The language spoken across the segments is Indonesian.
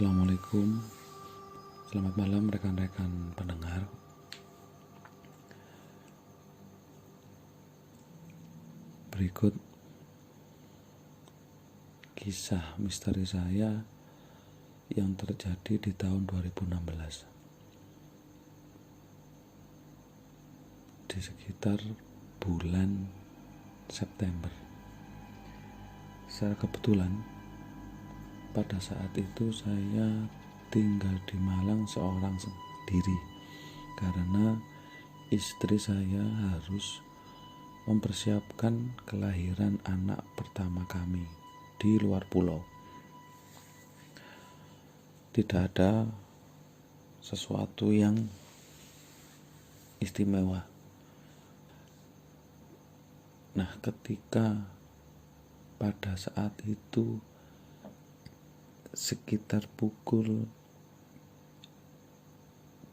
Assalamualaikum, selamat malam rekan-rekan pendengar. Berikut kisah misteri saya yang terjadi di tahun 2016, di sekitar bulan September. Secara kebetulan pada saat itu saya tinggal di Malang seorang sendiri karena istri saya harus mempersiapkan kelahiran anak pertama kami di luar pulau. Tidak ada sesuatu yang istimewa. Nah, ketika pada saat itu sekitar pukul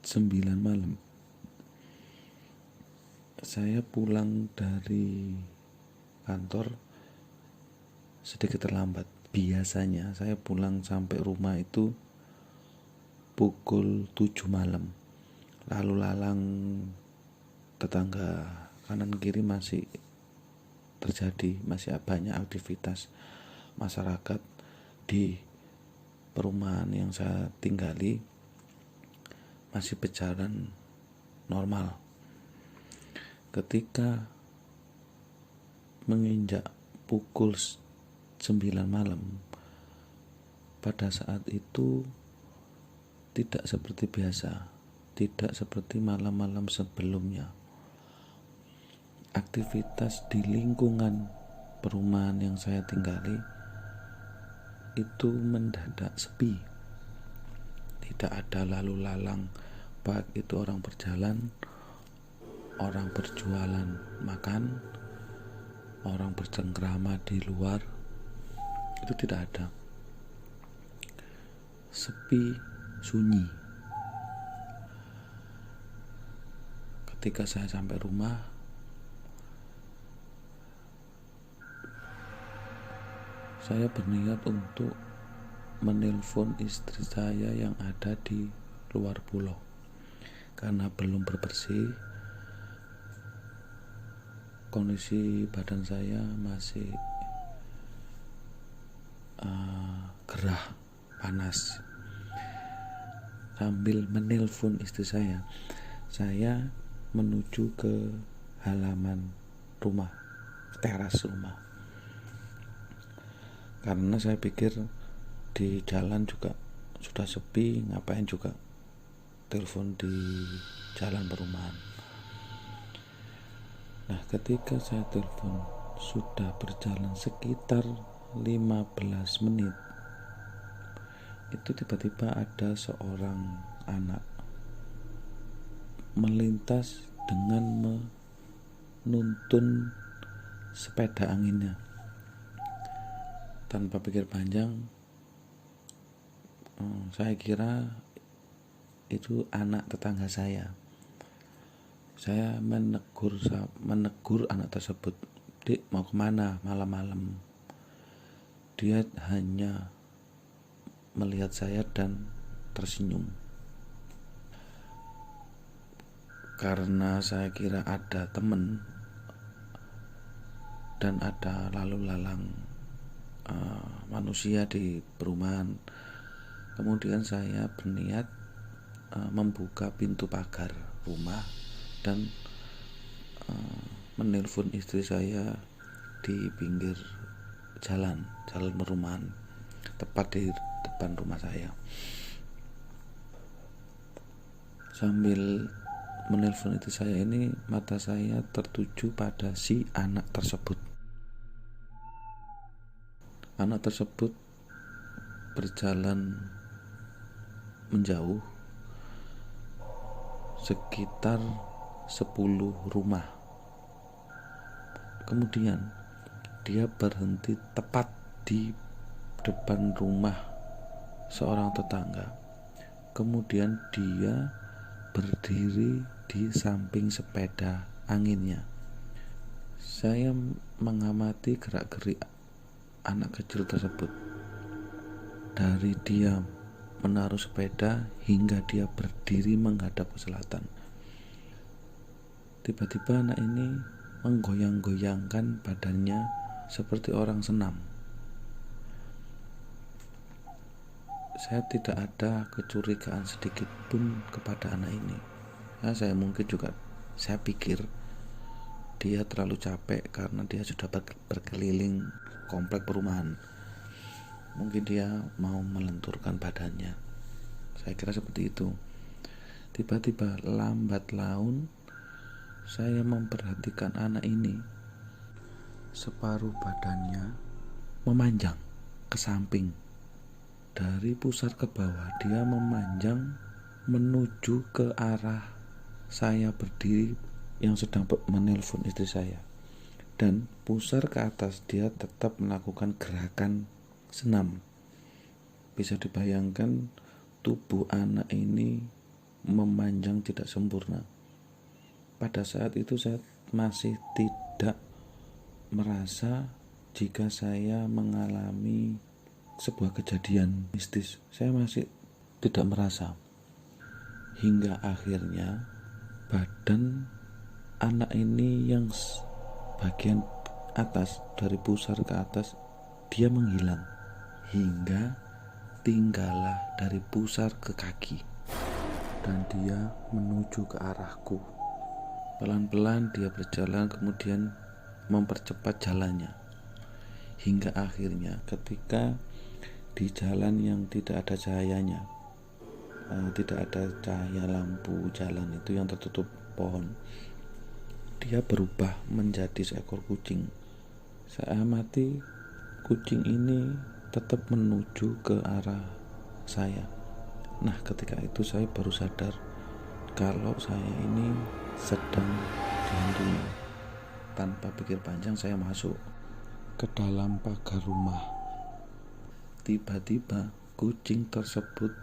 9 malam, saya pulang dari kantor sedikit terlambat. Biasanya saya pulang sampai rumah itu pukul 7 malam. Lalu lalang tetangga kanan kiri masih terjadi, masih banyak aktivitas masyarakat di perumahan yang saya tinggali, masih berjalan normal. Ketika menginjak pukul 9 malam, pada saat itu tidak seperti biasa, tidak seperti malam-malam sebelumnya. Aktivitas di lingkungan perumahan yang saya tinggali itu mendadak sepi. Tidak ada lalu lalang, baik itu orang berjalan, orang berjualan makan, orang bercengkrama di luar, itu tidak ada. Sepi, sunyi. Ketika saya sampai rumah, saya berniat untuk menelpon istri saya yang ada di luar pulau karena belum berbersih. Kondisi badan saya masih gerah, panas. Sambil menelpon istri saya menuju ke halaman rumah, teras rumah. Karena saya pikir di jalan juga sudah sepi, ngapain juga telepon di jalan perumahan. Nah, ketika saya telepon sudah berjalan sekitar 15 menit, itu tiba-tiba ada seorang anak melintas dengan menuntun sepeda anginnya. Tanpa pikir panjang, saya kira itu anak tetangga saya. Saya menegur anak tersebut, "Dik, mau kemana malam-malam?" Dia hanya melihat saya dan tersenyum. Karena saya kira ada teman dan ada lalu lalang manusia di perumahan, kemudian saya berniat membuka pintu pagar rumah dan menelpon istri saya di pinggir jalan perumahan, tepat di depan rumah saya. Sambil menelpon istri saya ini, mata saya tertuju pada si anak tersebut. Anak tersebut berjalan menjauh sekitar 10 rumah. Kemudian dia berhenti tepat di depan rumah seorang tetangga. Kemudian dia berdiri di samping sepeda anginnya. Saya mengamati gerak-gerik anak kecil tersebut. Dari dia menaruh sepeda hingga dia berdiri menghadap ke selatan. Tiba-tiba anak ini menggoyang-goyangkan badannya seperti orang senam. Saya tidak ada kecurigaan sedikit pun kepada anak ini. Saya pikir dia terlalu capek karena dia sudah berkeliling komplek perumahan. Mungkin dia mau melenturkan badannya. Saya kira seperti itu. Tiba-tiba lambat laun saya memperhatikan anak ini. Separuh badannya memanjang ke samping. Dari pusar ke bawah dia memanjang menuju ke arah saya berdiri yang sedang menelpon istri saya. Dan pusar ke atas dia tetap melakukan gerakan senam. Bisa dibayangkan tubuh anak ini memanjang tidak sempurna. Pada saat itu saya masih tidak merasa jika saya mengalami sebuah kejadian mistis. Saya masih tidak merasa. Hingga akhirnya badan anak ini yang bagian atas, dari pusar ke atas, dia menghilang hingga tinggallah dari pusar ke kaki, dan dia menuju ke arahku. Pelan-pelan dia berjalan, kemudian mempercepat jalannya, hingga akhirnya ketika di jalan yang tidak ada cahayanya, tidak ada cahaya lampu jalan itu yang tertutup pohon, dia berubah menjadi seekor kucing. Saya amati, kucing ini tetap menuju ke arah saya. Nah, ketika itu saya baru sadar kalau saya ini sedang dihantui. Tanpa pikir panjang saya masuk ke dalam pagar rumah. Tiba-tiba kucing tersebut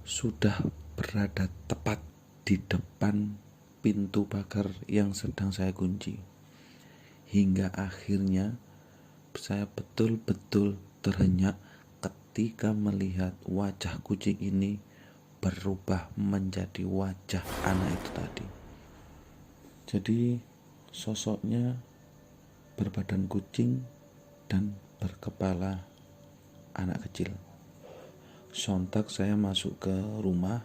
sudah berada tepat di depan pintu pagar yang sedang saya kunci. Hingga akhirnya saya betul-betul terhenyak ketika melihat wajah kucing ini berubah menjadi wajah anak itu tadi. Jadi sosoknya berbadan kucing dan berkepala anak kecil. Sontak saya masuk ke rumah,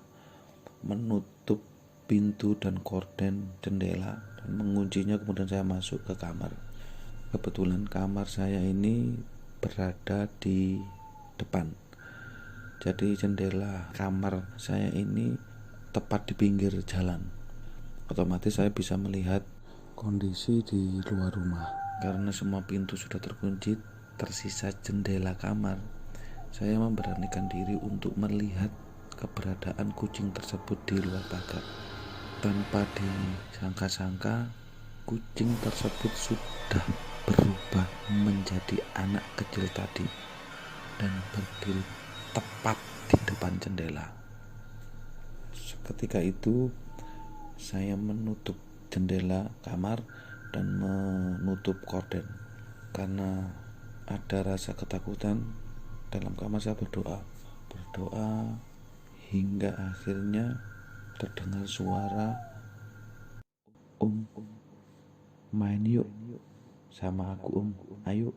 menutup pintu dan korden jendela dan menguncinya, kemudian saya masuk ke kamar. Kebetulan kamar saya ini berada di depan. Jadi jendela kamar saya ini tepat di pinggir jalan. Otomatis saya bisa melihat kondisi di luar rumah. Karena semua pintu sudah terkunci, tersisa jendela kamar. Saya memberanikan diri untuk melihat keberadaan kucing tersebut di luar pagar. Tanpa disangka-sangka, kucing tersebut sudah berubah menjadi anak kecil tadi dan berdiri tepat di depan jendela. Seketika itu saya menutup jendela kamar dan menutup korden. Karena ada rasa ketakutan, dalam kamar saya berdoa hingga akhirnya terdengar suara, main yuk sama aku ayo,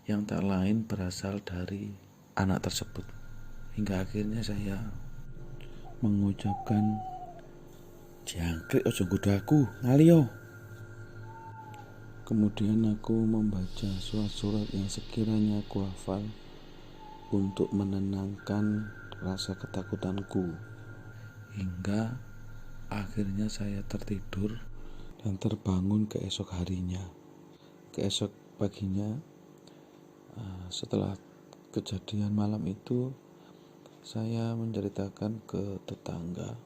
yang tak lain berasal dari anak tersebut. Hingga akhirnya saya mengucapkan, "Jangkrik ojo nggodha aku, ngalio." Kemudian aku membaca surat-surat yang sekiranya aku hafal untuk menenangkan rasa ketakutanku. Hingga akhirnya saya tertidur dan terbangun keesok harinya. Keesok paginya, setelah kejadian malam itu, saya menceritakan ke tetangga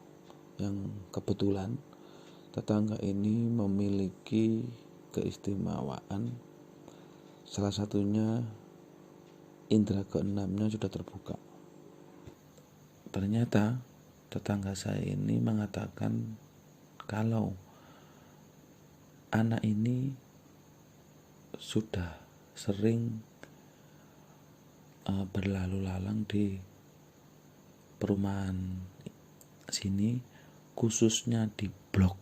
yang kebetulan tetangga ini memiliki keistimewaan. Salah satunya indera keenamnya sudah terbuka. Ternyata tetangga saya ini mengatakan kalau anak ini sudah sering berlalu lalang di perumahan sini, khususnya di blok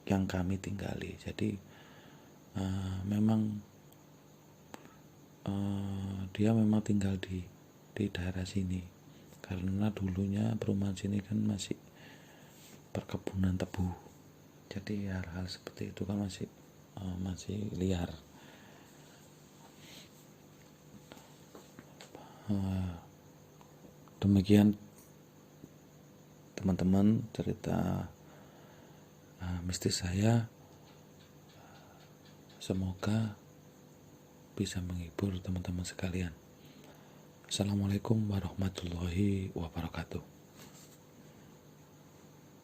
yang kami tinggali. Jadi memang dia memang tinggal di daerah sini, karena dulunya perumahan sini kan masih perkebunan tebu. Jadi hal-hal seperti itu kan masih liar. Demikian teman-teman cerita mistis saya. Semoga bisa menghibur teman-teman sekalian. Assalamualaikum warahmatullahi wabarakatuh.